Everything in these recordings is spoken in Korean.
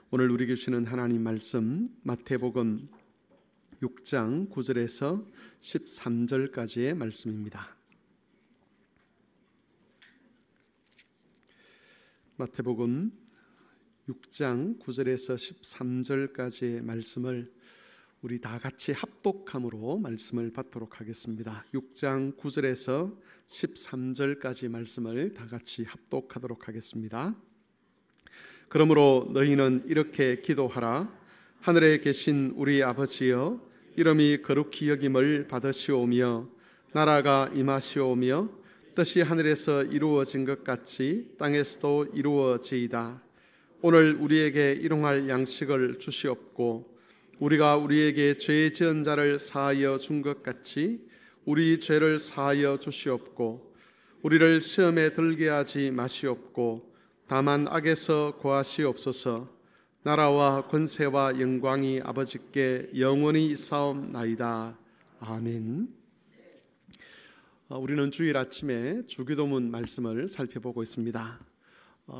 오늘 우리에게 주시는 하나님 말씀 마태복음 6장 9절에서 13절까지의 말씀입니다. 마태복음 6장 9절에서 13절까지의 말씀을 우리 다 같이 합독함으로 말씀을 받도록 하겠습니다. 6장 9절에서 13절까지 말씀을 다 같이 합독하도록 하겠습니다. 그러므로 너희는 이렇게 기도하라. 하늘에 계신 우리 아버지여, 이름이 거룩히 여김을 받으시오며 나라가 임하시오며 뜻이 하늘에서 이루어진 것 같이 땅에서도 이루어지이다. 오늘 우리에게 일용할 양식을 주시옵고 우리가 우리에게 죄 지은 자를 사하여 준 것 같이 우리 죄를 사하여 주시옵고 우리를 시험에 들게 하지 마시옵고 다만 악에서 구하시옵소서. 나라와 권세와 영광이 아버지께 영원히 있사옵나이다. 아멘. 우리는 주일 아침에 주기도문 말씀을 살펴보고 있습니다.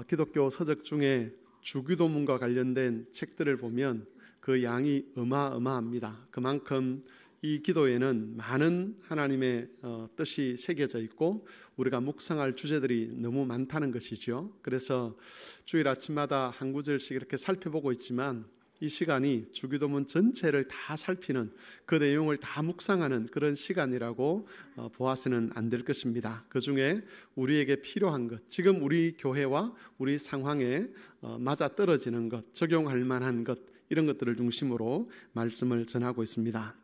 기독교 서적 중에 주기도문과 관련된 책들을 보면 그 양이 어마어마합니다. 그만큼 이 기도에는 많은 하나님의 뜻이 새겨져 있고 우리가 묵상할 주제들이 너무 많다는 것이죠. 그래서 주일 아침마다 한 구절씩 이렇게 살펴보고 있지만 이 시간이 주기도문 전체를 다 살피는 그 내용을 다 묵상하는 그런 시간이라고 보아서는 안 될 것입니다. 그 중에 우리에게 필요한 것, 지금 우리 교회와 우리 상황에 맞아떨어지는 것, 적용할 만한 것, 이런 것들을 중심으로 말씀을 전하고 있습니다.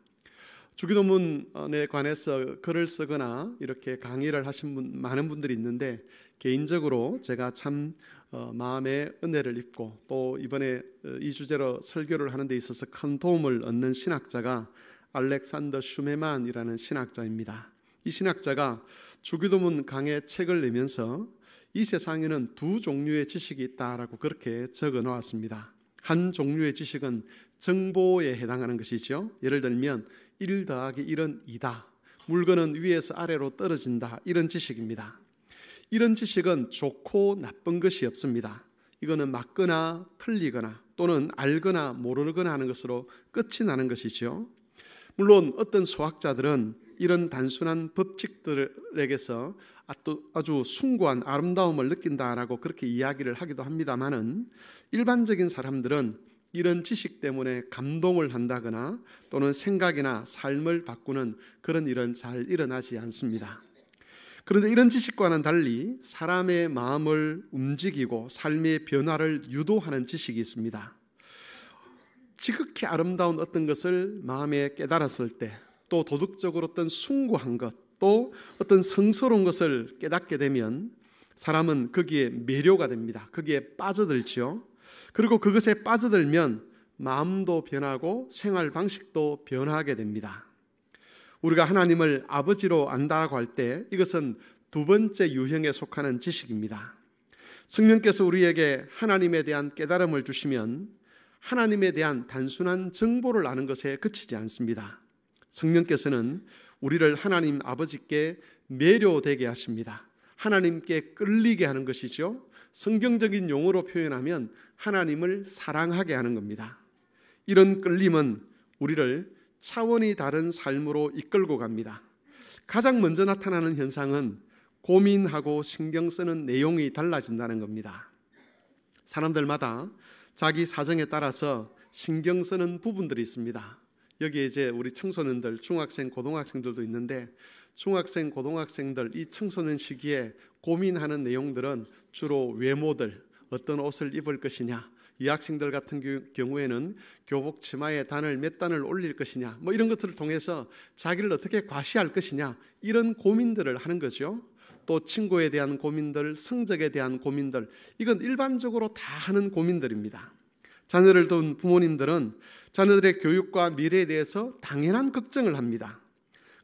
주기도문에 관해서 글을 쓰거나 이렇게 강의를 하신 많은 분들이 있는데 개인적으로 제가 참 마음의 은혜를 입고 또 이번에 이 주제로 설교를 하는 데 있어서 큰 도움을 얻는 신학자가 알렉산더 슈메만이라는 신학자입니다. 이 신학자가 주기도문 강의 책을 내면서 이 세상에는 두 종류의 지식이 있다라고 그렇게 적어 놓았습니다. 한 종류의 지식은 정보에 해당하는 것이죠. 예를 들면 1 더하기 1은 2다. 물건은 위에서 아래로 떨어진다. 이런 지식입니다. 이런 지식은 좋고 나쁜 것이 없습니다. 이거는 맞거나 틀리거나 또는 알거나 모르거나 하는 것으로 끝이 나는 것이죠. 물론 어떤 수학자들은 이런 단순한 법칙들에게서 아주 숭고한 아름다움을 느낀다라고 그렇게 이야기를 하기도 합니다만은 일반적인 사람들은 이런 지식 때문에 감동을 한다거나 또는 생각이나 삶을 바꾸는 그런 일은 잘 일어나지 않습니다. 그런데 이런 지식과는 달리 사람의 마음을 움직이고 삶의 변화를 유도하는 지식이 있습니다. 지극히 아름다운 어떤 것을 마음에 깨달았을 때, 또 도덕적으로 어떤 숭고한 것, 또 어떤 성스러운 것을 깨닫게 되면 사람은 거기에 매료가 됩니다. 거기에 빠져들죠. 그리고 그것에 빠져들면 마음도 변하고 생활 방식도 변하게 됩니다. 우리가 하나님을 아버지로 안다고 할 때 이것은 두 번째 유형에 속하는 지식입니다. 성령께서 우리에게 하나님에 대한 깨달음을 주시면 하나님에 대한 단순한 정보를 아는 것에 그치지 않습니다. 성령께서는 우리를 하나님 아버지께 매료되게 하십니다. 하나님께 끌리게 하는 것이죠. 성경적인 용어로 표현하면 하나님을 사랑하게 하는 겁니다. 이런 끌림은 우리를 차원이 다른 삶으로 이끌고 갑니다. 가장 먼저 나타나는 현상은 고민하고 신경 쓰는 내용이 달라진다는 겁니다. 사람들마다 자기 사정에 따라서 신경 쓰는 부분들이 있습니다. 여기에 이제 우리 청소년들, 중학생, 고등학생들도 있는데 중학생, 고등학생들 이 청소년 시기에 고민하는 내용들은 주로 외모들, 어떤 옷을 입을 것이냐, 이 학생들 같은 경우에는 교복 치마에 단을 몇 단을 올릴 것이냐, 이런 것들을 통해서 자기를 어떻게 과시할 것이냐, 이런 고민들을 하는 거죠. 또 친구에 대한 고민들, 성적에 대한 고민들, 이건 일반적으로 다 하는 고민들입니다. 자녀를 둔 부모님들은 자녀들의 교육과 미래에 대해서 당연한 걱정을 합니다.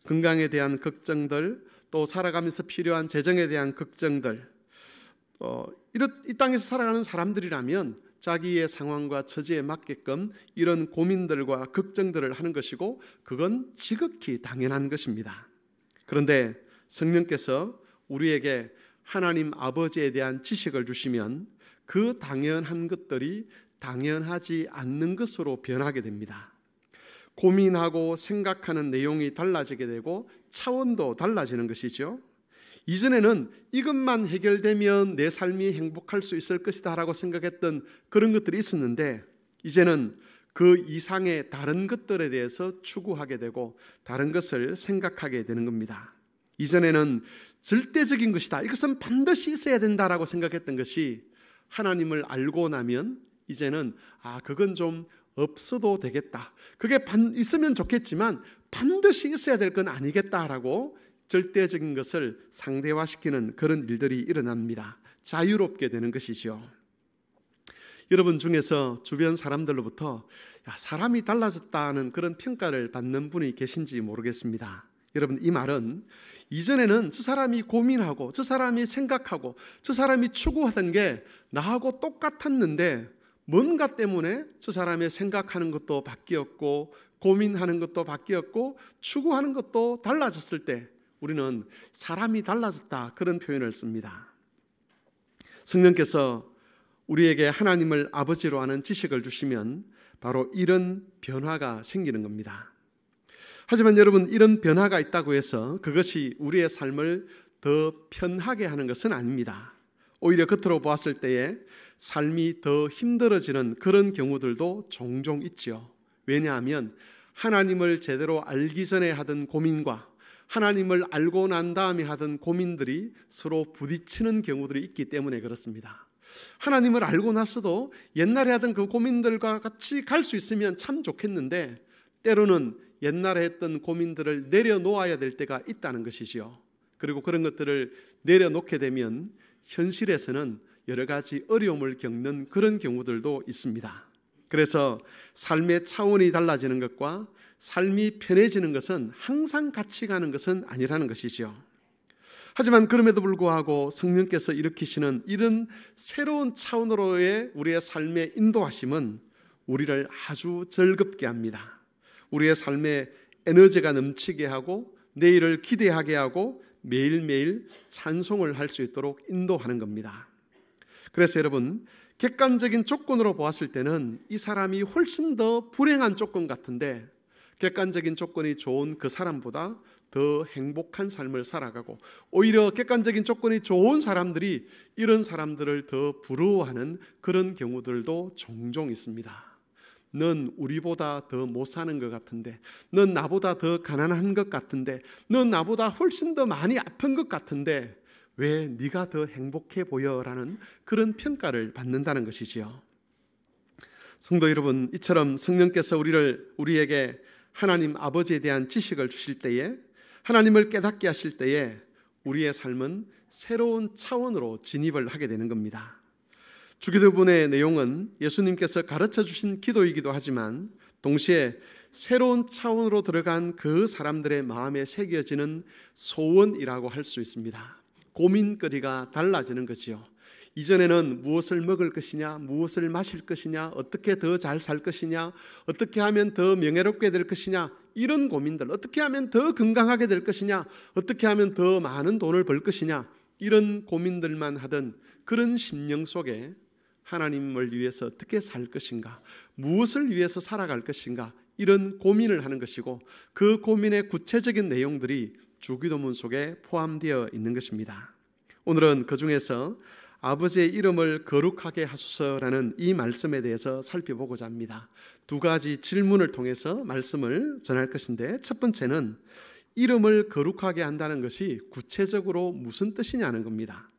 건강에 대한 걱정들, 또 살아가면서 필요한 재정에 대한 걱정들, 이 땅에서 살아가는 사람들이라면 자기의 상황과 처지에 맞게끔 이런 고민들과 걱정들을 하는 것이고 그건 지극히 당연한 것입니다. 그런데 성령께서 우리에게 하나님 아버지에 대한 지식을 주시면 그 당연한 것들이 당연하지 않는 것으로 변하게 됩니다. 고민하고 생각하는 내용이 달라지게 되고 차원도 달라지는 것이죠. 이전에는 이것만 해결되면 내 삶이 행복할 수 있을 것이다 라고 생각했던 그런 것들이 있었는데, 이제는 그 이상의 다른 것들에 대해서 추구하게 되고 다른 것을 생각하게 되는 겁니다. 이전에는 절대적인 것이다, 이것은 반드시 있어야 된다라고 생각했던 것이 하나님을 알고 나면 이제는 그건 좀 없어도 되겠다, 그게 있으면 좋겠지만 반드시 있어야 될 건 아니겠다라고 절대적인 것을 상대화시키는 그런 일들이 일어납니다. 자유롭게 되는 것이죠. 여러분 중에서 주변 사람들로부터 사람이 달라졌다는 그런 평가를 받는 분이 계신지 모르겠습니다. 여러분, 이 말은 이전에는 저 사람이 고민하고 저 사람이 생각하고 저 사람이 추구하던 게 나하고 똑같았는데 뭔가 때문에 저 사람의 생각하는 것도 바뀌었고 고민하는 것도 바뀌었고 추구하는 것도 달라졌을 때 우리는 사람이 달라졌다, 그런 표현을 씁니다. 성령께서 우리에게 하나님을 아버지로 아는 지식을 주시면 바로 이런 변화가 생기는 겁니다. 하지만 여러분, 이런 변화가 있다고 해서 그것이 우리의 삶을 더 편하게 하는 것은 아닙니다. 오히려 겉으로 보았을 때에 삶이 더 힘들어지는 그런 경우들도 종종 있죠. 왜냐하면 하나님을 제대로 알기 전에 하던 고민과 하나님을 알고 난 다음에 하던 고민들이 서로 부딪히는 경우들이 있기 때문에 그렇습니다. 하나님을 알고 나서도 옛날에 하던 그 고민들과 같이 갈 수 있으면 참 좋겠는데 때로는 옛날에 했던 고민들을 내려놓아야 될 때가 있다는 것이지요. 그리고 그런 것들을 내려놓게 되면 현실에서는 여러 가지 어려움을 겪는 그런 경우들도 있습니다. 그래서 삶의 차원이 달라지는 것과 삶이 편해지는 것은 항상 같이 가는 것은 아니라는 것이죠. 하지만 그럼에도 불구하고 성령께서 일으키시는 이런 새로운 차원으로의 우리의 삶의 인도하심은 우리를 아주 즐겁게 합니다. 우리의 삶에 에너지가 넘치게 하고 내일을 기대하게 하고 매일매일 찬송을 할 수 있도록 인도하는 겁니다. 그래서 여러분, 객관적인 조건으로 보았을 때는 이 사람이 훨씬 더 불행한 조건 같은데 객관적인 조건이 좋은 그 사람보다 더 행복한 삶을 살아가고 오히려 객관적인 조건이 좋은 사람들이 이런 사람들을 더 부러워하는 그런 경우들도 종종 있습니다. 넌 우리보다 더 못 사는 것 같은데, 넌 나보다 더 가난한 것 같은데, 넌 나보다 훨씬 더 많이 아픈 것 같은데 왜 네가 더 행복해 보여? 라는 그런 평가를 받는다는 것이지요. 성도 여러분, 이처럼 성령께서 우리에게 하나님 아버지에 대한 지식을 주실 때에, 하나님을 깨닫게 하실 때에 우리의 삶은 새로운 차원으로 진입을 하게 되는 겁니다. 주기도문의 내용은 예수님께서 가르쳐 주신 기도이기도 하지만 동시에 새로운 차원으로 들어간 그 사람들의 마음에 새겨지는 소원이라고 할 수 있습니다. 고민거리가 달라지는 거지요. 이전에는 무엇을 먹을 것이냐, 무엇을 마실 것이냐, 어떻게 더 잘 살 것이냐, 어떻게 하면 더 명예롭게 될 것이냐, 이런 고민들, 어떻게 하면 더 건강하게 될 것이냐, 어떻게 하면 더 많은 돈을 벌 것이냐, 이런 고민들만 하던 그런 심령 속에 하나님을 위해서 어떻게 살 것인가, 무엇을 위해서 살아갈 것인가, 이런 고민을 하는 것이고 그 고민의 구체적인 내용들이 주기도문 속에 포함되어 있는 것입니다. 오늘은 그 중에서 아버지의 이름을 거룩하게 하소서라는 이 말씀에 대해서 살펴보고자 합니다. 두 가지 질문을 통해서 말씀을 전할 것인데, 첫 번째는 이름을 거룩하게 한다는 것이 구체적으로 무슨 뜻이냐는 겁니다.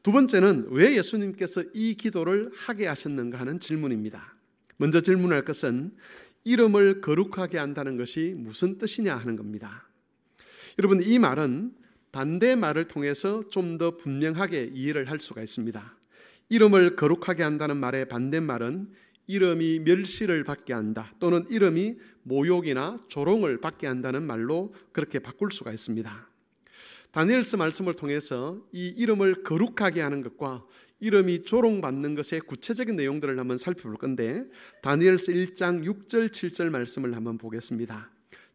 두 번째는 왜 예수님께서 이 기도를 하게 하셨는가 하는 질문입니다. 먼저 질문할 것은 이름을 거룩하게 한다는 것이 무슨 뜻이냐 하는 겁니다. 여러분, 이 말은 반대말을 통해서 좀 더 분명하게 이해를 할 수가 있습니다. 이름을 거룩하게 한다는 말의 반대말은 이름이 멸시를 받게 한다, 또는 이름이 모욕이나 조롱을 받게 한다는 말로 그렇게 바꿀 수가 있습니다. 다니엘서 말씀을 통해서 이 이름을 거룩하게 하는 것과 이름이 조롱받는 것의 구체적인 내용들을 한번 살펴볼 건데, 다니엘서 1장 6절 7절 말씀을 한번 보겠습니다.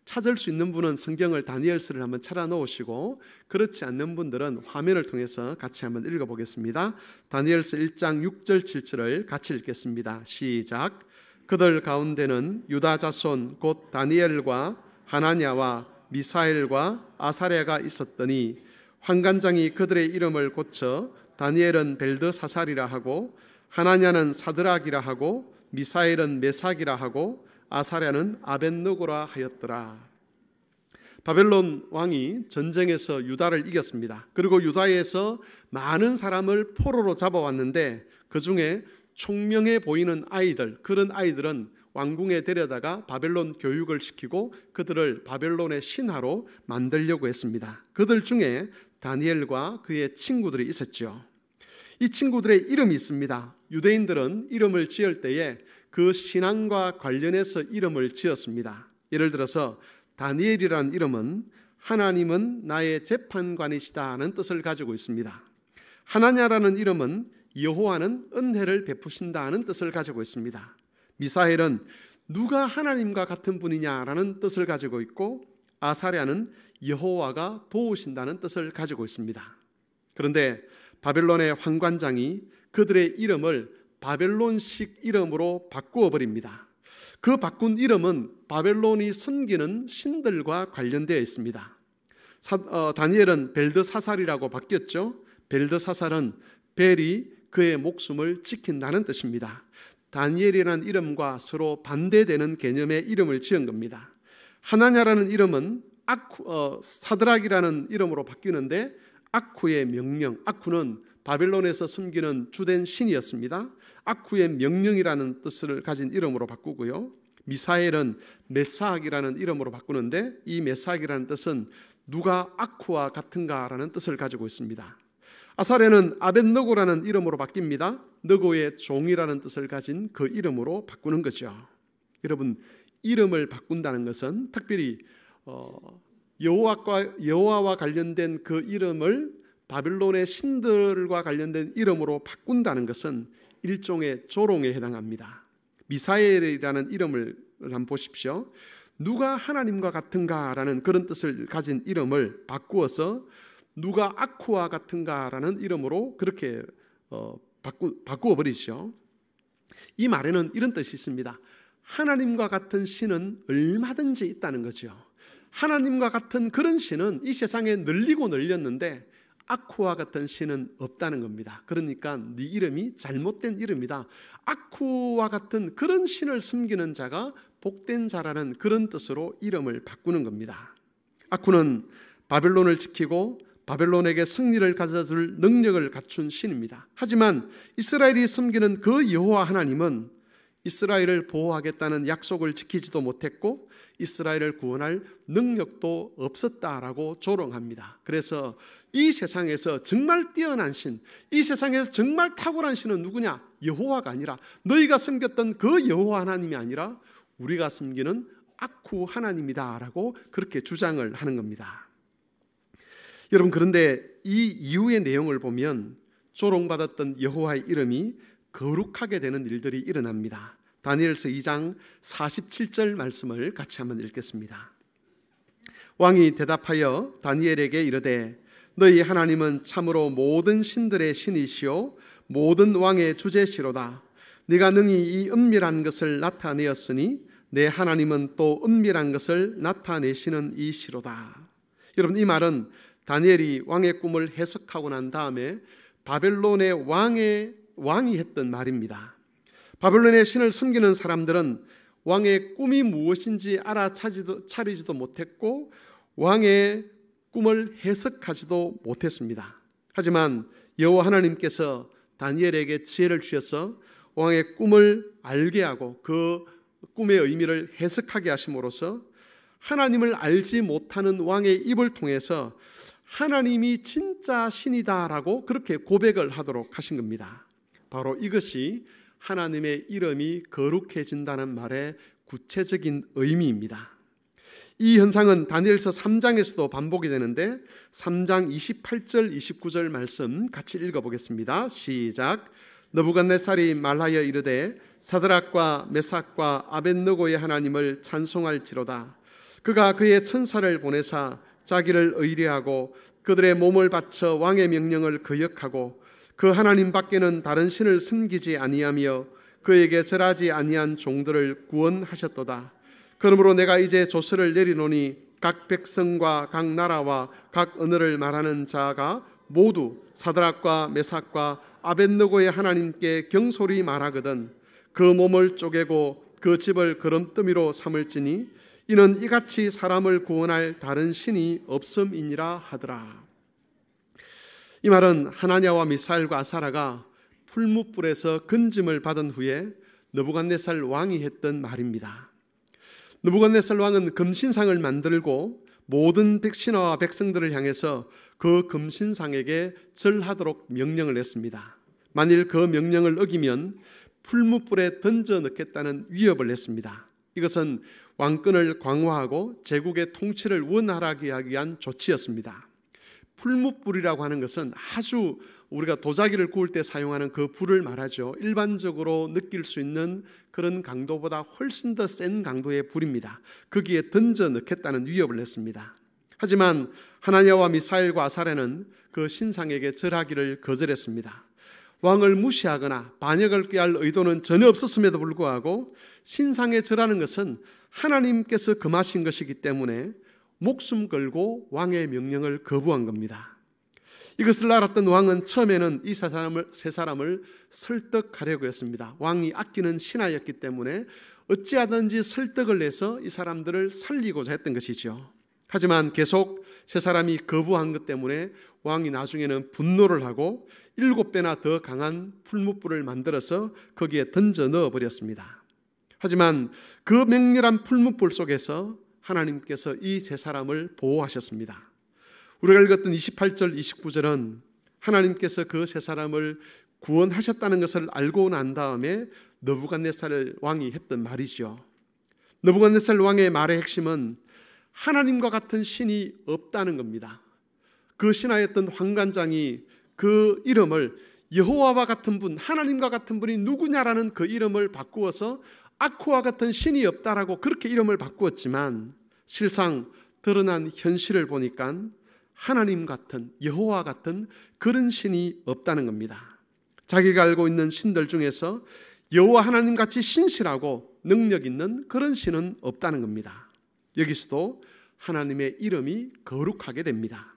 찾을 수 있는 분은 성경을 다니엘서를 한번 찾아 놓으시고, 그렇지 않는 분들은 화면을 통해서 같이 한번 읽어보겠습니다. 다니엘서 1장 6절 7절을 같이 읽겠습니다. 시작. 그들 가운데는 유다 자손 곧 다니엘과 하나냐와 미사엘과 아사랴가 있었더니 환관장이 그들의 이름을 고쳐 다니엘은 벨드사살이라 하고 하나냐는 사드락이라 하고 미사엘은 메삭이라 하고 아사랴는 아벳느고라 하였더라. 바벨론 왕이 전쟁에서 유다를 이겼습니다. 그리고 유다에서 많은 사람을 포로로 잡아왔는데 그 중에 총명해 보이는 아이들, 그런 아이들은 왕궁에 데려다가 바벨론 교육을 시키고 그들을 바벨론의 신하로 만들려고 했습니다. 그들 중에 다니엘과 그의 친구들이 있었죠. 이 친구들의 이름이 있습니다. 유대인들은 이름을 지을 때에 그 신앙과 관련해서 이름을 지었습니다. 예를 들어서 다니엘이라는 이름은 하나님은 나의 재판관이시다는 뜻을 가지고 있습니다. 하나냐라는 이름은 여호와는 은혜를 베푸신다는 뜻을 가지고 있습니다. 미사엘은 누가 하나님과 같은 분이냐라는 뜻을 가지고 있고, 아사랴는 여호와가 도우신다는 뜻을 가지고 있습니다. 그런데 바벨론의 환관장이 그들의 이름을 바벨론식 이름으로 바꾸어 버립니다. 그 바꾼 이름은 바벨론이 섬기는 신들과 관련되어 있습니다. 다니엘은 벨드사살이라고 바뀌었죠. 벨드사살은 벨이 그의 목숨을 지킨다는 뜻입니다. 다니엘이라는 이름과 서로 반대되는 개념의 이름을 지은 겁니다. 하나냐라는 이름은 사드락이라는 이름으로 바뀌는데 아쿠의 명령, 아쿠는 바벨론에서 섬기는 주된 신이었습니다. 아쿠의 명령이라는 뜻을 가진 이름으로 바꾸고요. 미사엘은 메삭이라는 이름으로 바꾸는데 이 메삭이라는 뜻은 누가 아쿠와 같은가라는 뜻을 가지고 있습니다. 아사랴는 아벳느고라는 이름으로 바뀝니다. 느고의 종이라는 뜻을 가진 그 이름으로 바꾸는 거죠. 여러분, 이름을 바꾼다는 것은 특별히 여호와와 관련된 그 이름을 바벨론의 신들과 관련된 이름으로 바꾼다는 것은 일종의 조롱에 해당합니다. 미사엘이라는 이름을 한번 보십시오. 누가 하나님과 같은가라는 그런 뜻을 가진 이름을 바꾸어서 누가 아쿠와 같은가라는 이름으로 그렇게 바꾸어 버리죠. 이 말에는 이런 뜻이 있습니다. 하나님과 같은 신은 얼마든지 있다는 거죠. 하나님과 같은 그런 신은 이 세상에 널리고 널렸는데 아쿠와 같은 신은 없다는 겁니다. 그러니까 네 이름이 잘못된 이름이다. 아쿠와 같은 그런 신을 섬기는 자가 복된 자라는 그런 뜻으로 이름을 바꾸는 겁니다. 아쿠는 바벨론을 지키고 바벨론에게 승리를 가져줄 능력을 갖춘 신입니다. 하지만 이스라엘이 섬기는 그 여호와 하나님은 이스라엘을 보호하겠다는 약속을 지키지도 못했고 이스라엘을 구원할 능력도 없었다라고 조롱합니다. 그래서 이 세상에서 정말 뛰어난 신, 이 세상에서 정말 탁월한 신은 누구냐? 여호와가 아니라, 너희가 섬겼던 그 여호와 하나님이 아니라 우리가 섬기는 아쿠 하나님이다라고 그렇게 주장을 하는 겁니다. 여러분, 그런데 이 이후의 내용을 보면 조롱받았던 여호와의 이름이 거룩하게 되는 일들이 일어납니다. 다니엘서 2장 47절 말씀을 같이 한번 읽겠습니다. 왕이 대답하여 다니엘에게 이르되 너희 하나님은 참으로 모든 신들의 신이시오 모든 왕의 주제시로다. 네가 능히 이 은밀한 것을 나타내었으니 내 하나님은 또 은밀한 것을 나타내시는 이시로다. 여러분, 이 말은 다니엘이 왕의 꿈을 해석하고 난 다음에 바벨론의 왕이 했던 말입니다. 바벨론의 신을 섬기는 사람들은 왕의 꿈이 무엇인지 알아차리지도 못했고 왕의 꿈을 해석하지도 못했습니다. 하지만 여호와 하나님께서 다니엘에게 지혜를 주셔서 왕의 꿈을 알게 하고 그 꿈의 의미를 해석하게 하심으로써 하나님을 알지 못하는 왕의 입을 통해서 하나님이 진짜 신이다라고 그렇게 고백을 하도록 하신 겁니다. 바로 이것이 하나님의 이름이 거룩해진다는 말의 구체적인 의미입니다. 이 현상은 다니엘서 3장에서도 반복이 되는데 3장 28절 29절 말씀 같이 읽어보겠습니다. 시작. 느부갓네살이 말하여 이르되 사드락과 메삭과 아벳느고의 하나님을 찬송할지로다. 그가 그의 천사를 보내사 자기를 의뢰하고 그들의 몸을 바쳐 왕의 명령을 거역하고 그 하나님 밖에는 다른 신을 섬기지 아니하며 그에게 절하지 아니한 종들을 구원하셨도다. 그러므로 내가 이제 조서를 내리노니 각 백성과 각 나라와 각 언어를 말하는 자가 모두 사드락과 메삭과 아벳느고의 하나님께 경솔히 말하거든 그 몸을 쪼개고 그 집을 거름더미로 삼을지니 이는 이같이 사람을 구원할 다른 신이 없음이니라 하더라. 이 말은 하나냐와 미사엘과 아사랴가 풀무불에서 건짐을 받은 후에 느부갓네살 왕이 했던 말입니다. 느부갓네살 왕은 금신상을 만들고 모든 백신하와 백성들을 향해서 그 금신상에게 절하도록 명령을 했습니다. 만일 그 명령을 어기면 풀무불에 던져 넣겠다는 위협을 했습니다. 이것은 왕권을 강화하고 제국의 통치를 원활하게 하기 위한 조치였습니다. 풀무불이라고 하는 것은 아주 우리가 도자기를 구울 때 사용하는 그 불을 말하죠. 일반적으로 느낄 수 있는 그런 강도보다 훨씬 더 센 강도의 불입니다. 거기에 던져 넣겠다는 위협을 했습니다. 하지만 하나냐와 미사엘과 아사랴는 그 신상에게 절하기를 거절했습니다. 왕을 무시하거나 반역을 꾀할 의도는 전혀 없었음에도 불구하고 신상에 절하는 것은 하나님께서 금하신 것이기 때문에 목숨 걸고 왕의 명령을 거부한 겁니다. 이것을 알았던 왕은 처음에는 이 세 사람을 설득하려고 했습니다. 왕이 아끼는 신하였기 때문에 어찌하든지 설득을 해서 이 사람들을 살리고자 했던 것이죠. 하지만 계속 세 사람이 거부한 것 때문에 왕이 나중에는 분노를 하고 7배나 더 강한 풀무불을 만들어서 거기에 던져 넣어버렸습니다. 하지만 그 맹렬한 풀무불 속에서 하나님께서 이 세 사람을 보호하셨습니다. 우리가 읽었던 28절, 29절은 하나님께서 그 세 사람을 구원하셨다는 것을 알고 난 다음에 느부갓네살 왕이 했던 말이죠. 느부갓네살 왕의 말의 핵심은 하나님과 같은 신이 없다는 겁니다. 그 신하였던 환관장이 그 이름을 여호와와 같은 분, 하나님과 같은 분이 누구냐라는 그 이름을 바꾸어서 아쿠와 같은 신이 없다라고 그렇게 이름을 바꾸었지만 실상 드러난 현실을 보니까 하나님 같은, 여호와 같은 그런 신이 없다는 겁니다. 자기가 알고 있는 신들 중에서 여호와 하나님 같이 신실하고 능력 있는 그런 신은 없다는 겁니다. 여기서도 하나님의 이름이 거룩하게 됩니다.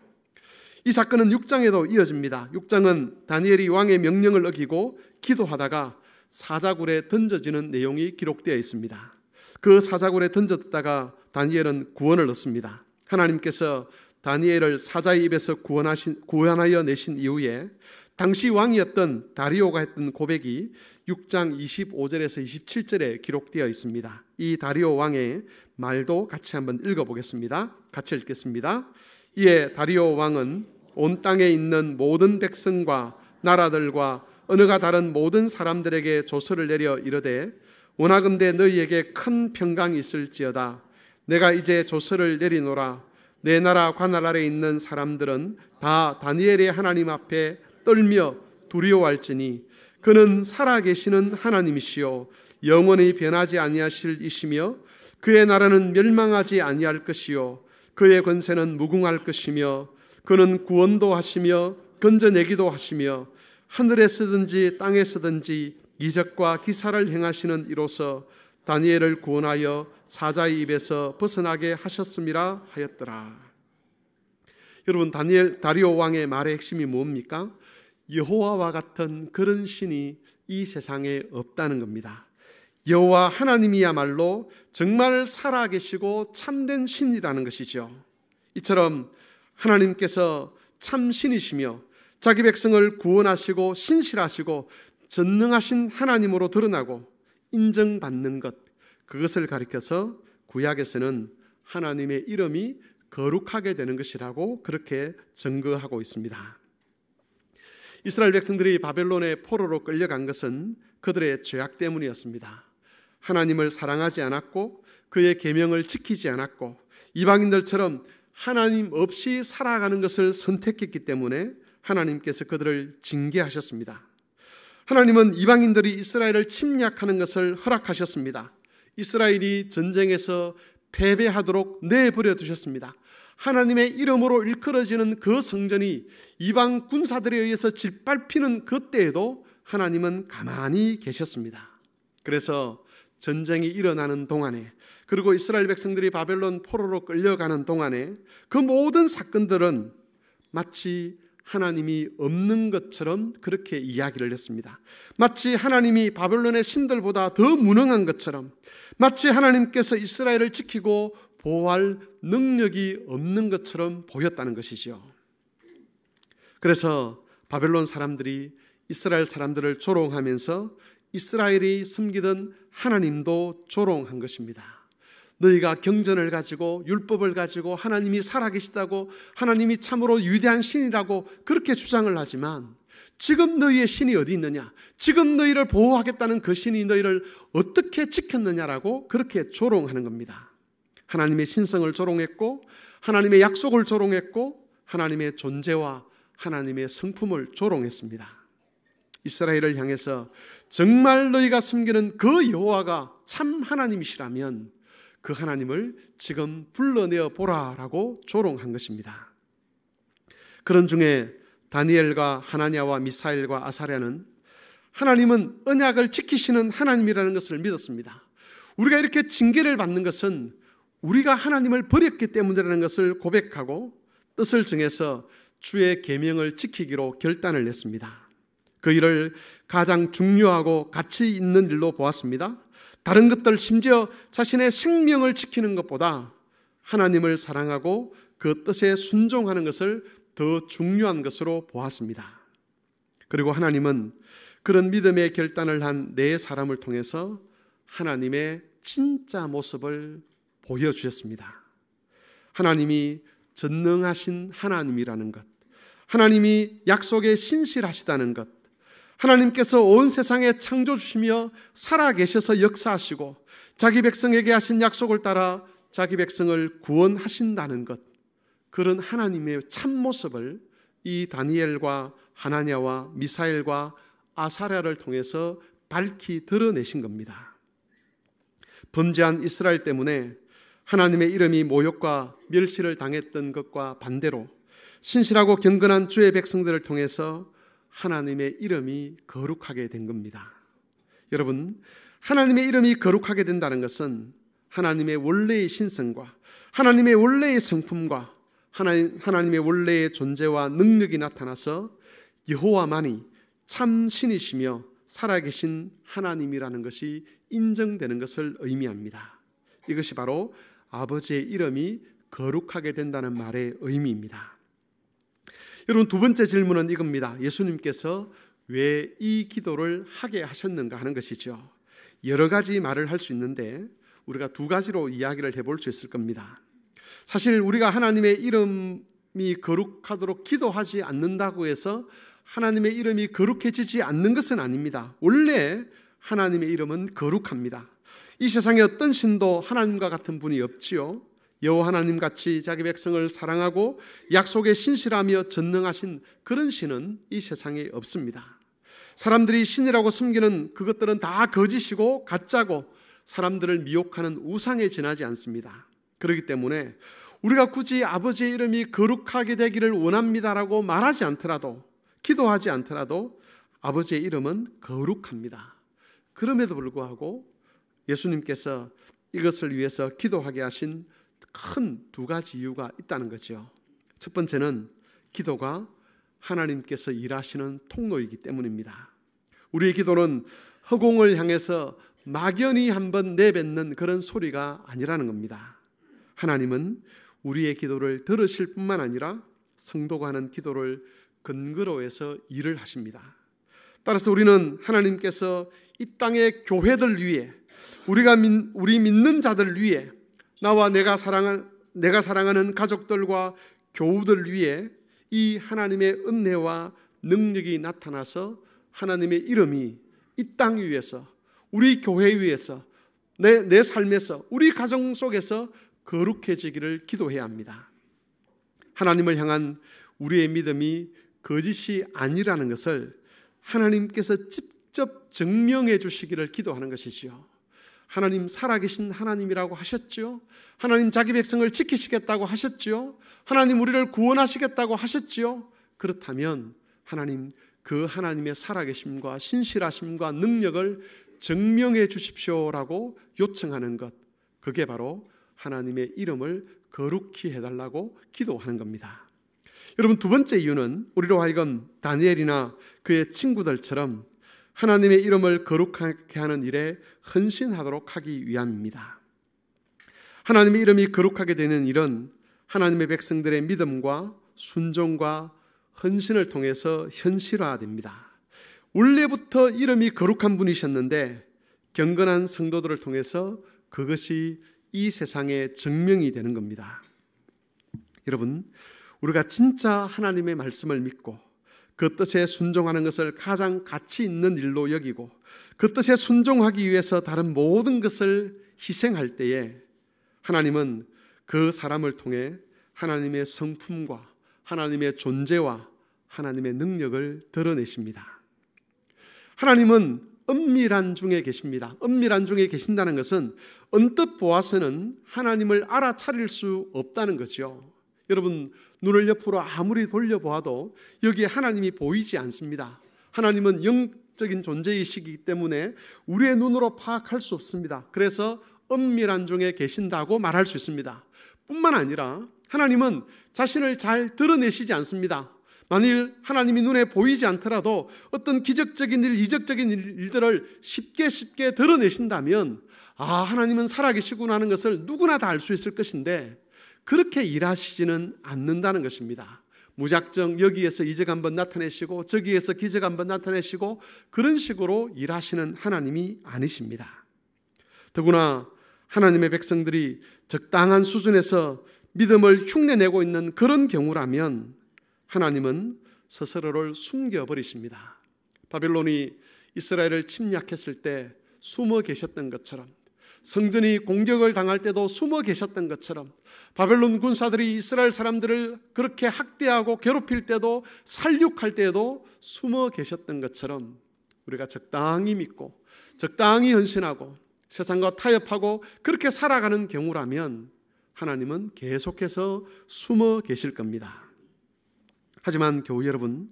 이 사건은 6장에도 이어집니다. 6장은 다니엘이 왕의 명령을 어기고 기도하다가 사자굴에 던져지는 내용이 기록되어 있습니다. 그 사자굴에 던졌다가 다니엘은 구원을 얻습니다. 하나님께서 다니엘을 사자의 입에서 구원하여 내신 이후에 당시 왕이었던 다리오가 했던 고백이 6장 25절에서 27절에 기록되어 있습니다. 이 다리오 왕의 말도 같이 한번 읽어보겠습니다. 같이 읽겠습니다. 이에 다리오 왕은 온 땅에 있는 모든 백성과 나라들과 언어가 다른 모든 사람들에게 조서를 내려 이르되 원하건대 너희에게 큰 평강이 있을지어다. 내가 이제 조서를 내리노라. 내 나라 관할 아래 있는 사람들은 다 다니엘의 하나님 앞에 떨며 두려워할지니 그는 살아계시는 하나님이시요 영원히 변하지 아니하실 이시며 그의 나라는 멸망하지 아니할 것이요 그의 권세는 무궁할 것이며 그는 구원도 하시며 건져내기도 하시며 하늘에 쓰든지 땅에 쓰든지 이적과 기사를 행하시는 이로서 다니엘을 구원하여 사자의 입에서 벗어나게 하셨음이라 하였더라. 여러분, 다리오 왕의 말의 핵심이 뭡니까? 여호와와 같은 그런 신이 이 세상에 없다는 겁니다. 여호와 하나님이야말로 정말 살아계시고 참된 신이라는 것이죠. 이처럼 하나님께서 참 신이시며 자기 백성을 구원하시고 신실하시고 전능하신 하나님으로 드러나고 인정받는 것, 그것을 가리켜서 구약에서는 하나님의 이름이 거룩하게 되는 것이라고 그렇게 증거하고 있습니다. 이스라엘 백성들이 바벨론의 포로로 끌려간 것은 그들의 죄악 때문이었습니다. 하나님을 사랑하지 않았고 그의 계명을 지키지 않았고 이방인들처럼 하나님 없이 살아가는 것을 선택했기 때문에 하나님께서 그들을 징계하셨습니다. 하나님은 이방인들이 이스라엘을 침략하는 것을 허락하셨습니다. 이스라엘이 전쟁에서 패배하도록 내버려 두셨습니다. 하나님의 이름으로 일컬어지는 그 성전이 이방 군사들에 의해서 짓밟히는 그때에도 하나님은 가만히 계셨습니다. 그래서 전쟁이 일어나는 동안에, 그리고 이스라엘 백성들이 바벨론 포로로 끌려가는 동안에 그 모든 사건들은 마치 하나님이 없는 것처럼 그렇게 이야기를 했습니다. 마치 하나님이 바벨론의 신들보다 더 무능한 것처럼, 마치 하나님께서 이스라엘을 지키고 보호할 능력이 없는 것처럼 보였다는 것이죠. 그래서 바벨론 사람들이 이스라엘 사람들을 조롱하면서 이스라엘이 섬기던 하나님도 조롱한 것입니다. 너희가 경전을 가지고 율법을 가지고 하나님이 살아계시다고, 하나님이 참으로 위대한 신이라고 그렇게 주장을 하지만 지금 너희의 신이 어디 있느냐, 지금 너희를 보호하겠다는 그 신이 너희를 어떻게 지켰느냐라고 그렇게 조롱하는 겁니다. 하나님의 신성을 조롱했고, 하나님의 약속을 조롱했고, 하나님의 존재와 하나님의 성품을 조롱했습니다. 이스라엘을 향해서 정말 너희가 섬기는 그 여호와가 참 하나님이시라면 그 하나님을 지금 불러내어 보라라고 조롱한 것입니다. 그런 중에 다니엘과 하나냐와 미사엘과 아사랴는 하나님은 언약을 지키시는 하나님이라는 것을 믿었습니다. 우리가 이렇게 징계를 받는 것은 우리가 하나님을 버렸기 때문이라는 것을 고백하고 뜻을 정해서 주의 계명을 지키기로 결단을 냈습니다. 그 일을 가장 중요하고 가치 있는 일로 보았습니다. 다른 것들, 심지어 자신의 생명을 지키는 것보다 하나님을 사랑하고 그 뜻에 순종하는 것을 더 중요한 것으로 보았습니다. 그리고 하나님은 그런 믿음의 결단을 한 네 사람을 통해서 하나님의 진짜 모습을 보여주셨습니다. 하나님이 전능하신 하나님이라는 것, 하나님이 약속에 신실하시다는 것, 하나님께서 온 세상에 창조주시며 살아계셔서 역사하시고 자기 백성에게 하신 약속을 따라 자기 백성을 구원하신다는 것, 그런 하나님의 참모습을 이 다니엘과 하나냐와 미사엘과 아사랴를 통해서 밝히 드러내신 겁니다. 범죄한 이스라엘 때문에 하나님의 이름이 모욕과 멸시를 당했던 것과 반대로 신실하고 경건한 주의 백성들을 통해서 하나님의 이름이 거룩하게 된 겁니다. 여러분, 하나님의 이름이 거룩하게 된다는 것은 하나님의 원래의 신성과 하나님의 원래의 성품과 하나님의 원래의 존재와 능력이 나타나서 여호와만이 참 신이시며 살아계신 하나님이라는 것이 인정되는 것을 의미합니다. 이것이 바로 아버지의 이름이 거룩하게 된다는 말의 의미입니다. 여러분, 두 번째 질문은 이겁니다. 예수님께서 왜 이 기도를 하게 하셨는가 하는 것이죠. 여러 가지 말을 할 수 있는데 우리가 두 가지로 이야기를 해볼 수 있을 겁니다. 사실 우리가 하나님의 이름이 거룩하도록 기도하지 않는다고 해서 하나님의 이름이 거룩해지지 않는 것은 아닙니다. 원래 하나님의 이름은 거룩합니다. 이 세상에 어떤 신도 하나님과 같은 분이 없지요. 여호와 하나님 같이 자기 백성을 사랑하고 약속에 신실하며 전능하신 그런 신은 이 세상에 없습니다. 사람들이 신이라고 섬기는 그것들은 다 거짓이고 가짜고 사람들을 미혹하는 우상에 지나지 않습니다. 그렇기 때문에 우리가 굳이 아버지의 이름이 거룩하게 되기를 원합니다라고 말하지 않더라도, 기도하지 않더라도 아버지의 이름은 거룩합니다. 그럼에도 불구하고 예수님께서 이것을 위해서 기도하게 하신 큰 두 가지 이유가 있다는 거죠. 첫 번째는 기도가 하나님께서 일하시는 통로이기 때문입니다. 우리의 기도는 허공을 향해서 막연히 한번 내뱉는 그런 소리가 아니라는 겁니다. 하나님은 우리의 기도를 들으실 뿐만 아니라 성도가 하는 기도를 근거로 해서 일을 하십니다. 따라서 우리는 하나님께서 이 땅의 교회들 위해, 우리 믿는 자들 위해, 나와 내가 사랑하는 가족들과 교우들 위해 이 하나님의 은혜와 능력이 나타나서 하나님의 이름이 이 땅 위에서, 우리 교회 위에서, 내 삶에서, 우리 가정 속에서 거룩해지기를 기도해야 합니다. 하나님을 향한 우리의 믿음이 거짓이 아니라는 것을 하나님께서 직접 증명해 주시기를 기도하는 것이지요. 하나님 살아계신 하나님이라고 하셨지요. 하나님 자기 백성을 지키시겠다고 하셨지요. 하나님 우리를 구원하시겠다고 하셨지요. 그렇다면 하나님, 그 하나님의 살아계심과 신실하심과 능력을 증명해 주십시오라고 요청하는 것, 그게 바로 하나님의 이름을 거룩히 해달라고 기도하는 겁니다. 여러분, 두 번째 이유는 우리로 하여금 다니엘이나 그의 친구들처럼 하나님의 이름을 거룩하게 하는 일에 헌신하도록 하기 위함입니다. 하나님의 이름이 거룩하게 되는 일은 하나님의 백성들의 믿음과 순종과 헌신을 통해서 현실화됩니다. 원래부터 이름이 거룩한 분이셨는데 경건한 성도들을 통해서 그것이 이 세상에 증명이 되는 겁니다. 여러분, 우리가 진짜 하나님의 말씀을 믿고 그 뜻에 순종하는 것을 가장 가치 있는 일로 여기고 그 뜻에 순종하기 위해서 다른 모든 것을 희생할 때에 하나님은 그 사람을 통해 하나님의 성품과 하나님의 존재와 하나님의 능력을 드러내십니다. 하나님은 은밀한 중에 계십니다. 은밀한 중에 계신다는 것은 언뜻 보아서는 하나님을 알아차릴 수 없다는 거죠. 여러분, 눈을 옆으로 아무리 돌려보아도 여기에 하나님이 보이지 않습니다. 하나님은 영적인 존재이시기 때문에 우리의 눈으로 파악할 수 없습니다. 그래서 은밀한 중에 계신다고 말할 수 있습니다. 뿐만 아니라 하나님은 자신을 잘 드러내시지 않습니다. 만일 하나님이 눈에 보이지 않더라도 어떤 기적적인 일, 이적적인 일들을 쉽게 드러내신다면 하나님은 살아계시구나 하는 것을 누구나 다 알 수 있을 것인데 그렇게 일하시지는 않는다는 것입니다. 무작정 여기에서 이적 한번 나타내시고 저기에서 기적 한번 나타내시고 그런 식으로 일하시는 하나님이 아니십니다. 더구나 하나님의 백성들이 적당한 수준에서 믿음을 흉내내고 있는 그런 경우라면 하나님은 스스로를 숨겨버리십니다. 바벨론이 이스라엘을 침략했을 때 숨어 계셨던 것처럼, 성전이 공격을 당할 때도 숨어 계셨던 것처럼, 바벨론 군사들이 이스라엘 사람들을 그렇게 학대하고 괴롭힐 때도 살육할 때도 숨어 계셨던 것처럼 우리가 적당히 믿고 적당히 헌신하고 세상과 타협하고 그렇게 살아가는 경우라면 하나님은 계속해서 숨어 계실 겁니다. 하지만 교우 여러분,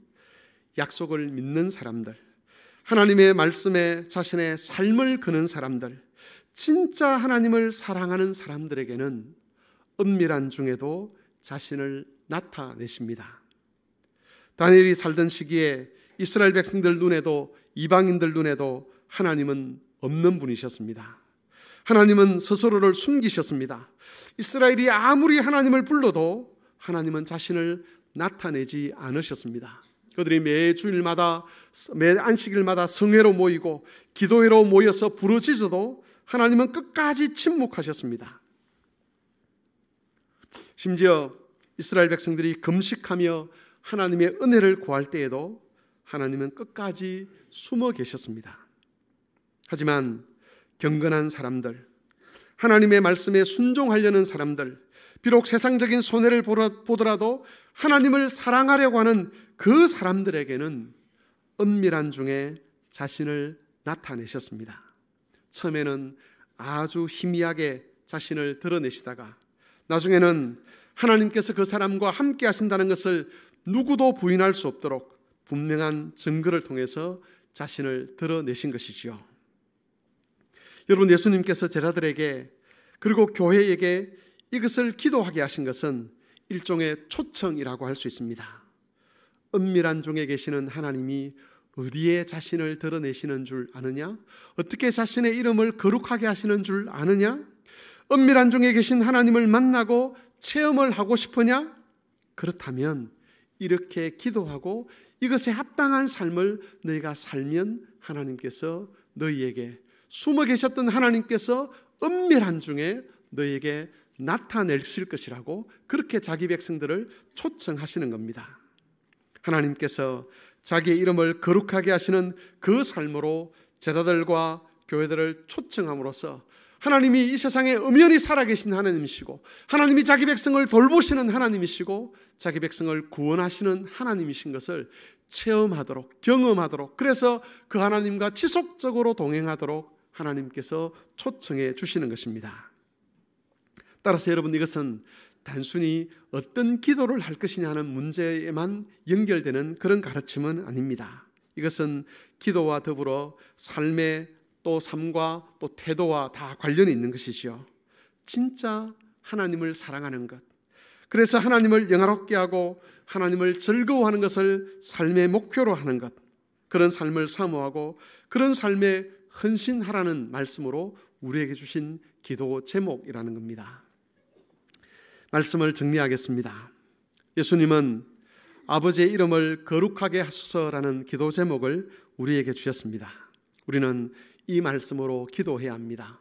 약속을 믿는 사람들, 하나님의 말씀에 자신의 삶을 거는 사람들, 진짜 하나님을 사랑하는 사람들에게는 은밀한 중에도 자신을 나타내십니다. 다니엘이 살던 시기에 이스라엘 백성들 눈에도 이방인들 눈에도 하나님은 없는 분이셨습니다. 하나님은 스스로를 숨기셨습니다. 이스라엘이 아무리 하나님을 불러도 하나님은 자신을 나타내지 않으셨습니다. 그들이 매 주일마다 매 안식일마다 성회로 모이고 기도회로 모여서 부르짖어도 하나님은 끝까지 침묵하셨습니다. 심지어 이스라엘 백성들이 금식하며 하나님의 은혜를 구할 때에도 하나님은 끝까지 숨어 계셨습니다. 하지만 경건한 사람들, 하나님의 말씀에 순종하려는 사람들, 비록 세상적인 손해를 보더라도 하나님을 사랑하려고 하는 그 사람들에게는 은밀한 중에 자신을 나타내셨습니다. 처음에는 아주 희미하게 자신을 드러내시다가 나중에는 하나님께서 그 사람과 함께 하신다는 것을 누구도 부인할 수 없도록 분명한 증거를 통해서 자신을 드러내신 것이지요. 여러분, 예수님께서 제자들에게 그리고 교회에게 이것을 기도하게 하신 것은 일종의 초청이라고 할 수 있습니다. 은밀한 중에 계시는 하나님이 어디에 자신을 드러내시는 줄 아느냐? 어떻게 자신의 이름을 거룩하게 하시는 줄 아느냐? 은밀한 중에 계신 하나님을 만나고 체험을 하고 싶으냐? 그렇다면 이렇게 기도하고 이것에 합당한 삶을 너희가 살면 하나님께서 너희에게, 숨어 계셨던 하나님께서 은밀한 중에 너희에게 나타내실 것이라고 그렇게 자기 백성들을 초청하시는 겁니다. 하나님께서 자기의 이름을 거룩하게 하시는 그 삶으로 제자들과 교회들을 초청함으로써 하나님이 이 세상에 엄연히 살아계신 하나님이시고 하나님이 자기 백성을 돌보시는 하나님이시고 자기 백성을 구원하시는 하나님이신 것을 체험하도록, 경험하도록, 그래서 그 하나님과 지속적으로 동행하도록 하나님께서 초청해 주시는 것입니다. 따라서 여러분, 이것은 단순히 어떤 기도를 할 것이냐 하는 문제에만 연결되는 그런 가르침은 아닙니다. 이것은 기도와 더불어 삶의 또 삶과 또 태도와 다 관련이 있는 것이죠. 진짜 하나님을 사랑하는 것, 그래서 하나님을 영화롭게 하고 하나님을 즐거워하는 것을 삶의 목표로 하는 것, 그런 삶을 사모하고 그런 삶에 헌신하라는 말씀으로 우리에게 주신 기도 제목이라는 겁니다. 말씀을 정리하겠습니다. 예수님은 아버지의 이름을 거룩하게 하소서라는 기도 제목을 우리에게 주셨습니다. 우리는 이 말씀으로 기도해야 합니다.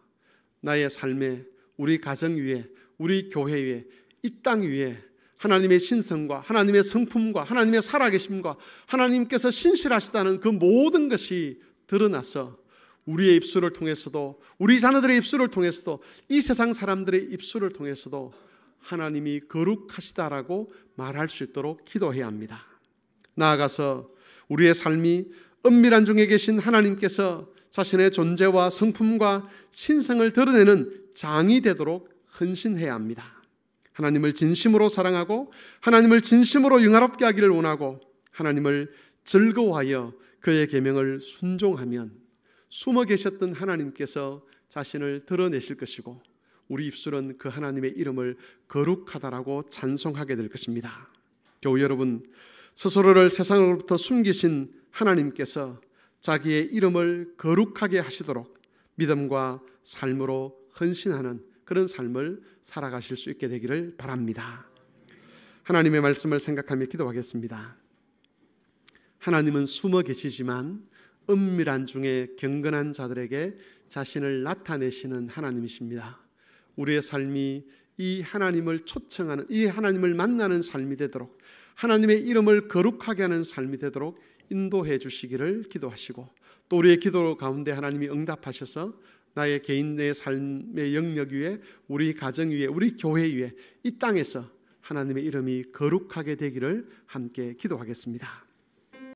나의 삶에, 우리 가정 위에, 우리 교회 위에, 이 땅 위에 하나님의 신성과 하나님의 성품과 하나님의 살아계심과 하나님께서 신실하시다는 그 모든 것이 드러나서 우리의 입술을 통해서도, 우리 자녀들의 입술을 통해서도, 이 세상 사람들의 입술을 통해서도 하나님이 거룩하시다라고 말할 수 있도록 기도해야 합니다. 나아가서 우리의 삶이 은밀한 중에 계신 하나님께서 자신의 존재와 성품과 신성을 드러내는 장이 되도록 헌신해야 합니다. 하나님을 진심으로 사랑하고 하나님을 진심으로 영화롭게 하기를 원하고 하나님을 즐거워하여 그의 계명을 순종하면 숨어 계셨던 하나님께서 자신을 드러내실 것이고 우리 입술은 그 하나님의 이름을 거룩하다라고 찬송하게 될 것입니다. 교우 여러분, 스스로를 세상으로부터 숨기신 하나님께서 자기의 이름을 거룩하게 하시도록 믿음과 삶으로 헌신하는 그런 삶을 살아가실 수 있게 되기를 바랍니다. 하나님의 말씀을 생각하며 기도하겠습니다. 하나님은 숨어 계시지만 은밀한 중에 경건한 자들에게 자신을 나타내시는 하나님이십니다. 우리의 삶이 이 하나님을 초청하는, 이 하나님을 만나는 삶이 되도록, 하나님의 이름을 거룩하게 하는 삶이 되도록 인도해 주시기를 기도하시고, 또 우리의 기도 가운데 하나님이 응답하셔서 나의 개인의 삶의 영역 위에, 우리 가정 위에, 우리 교회 위에, 이 땅에서 하나님의 이름이 거룩하게 되기를 함께 기도하겠습니다.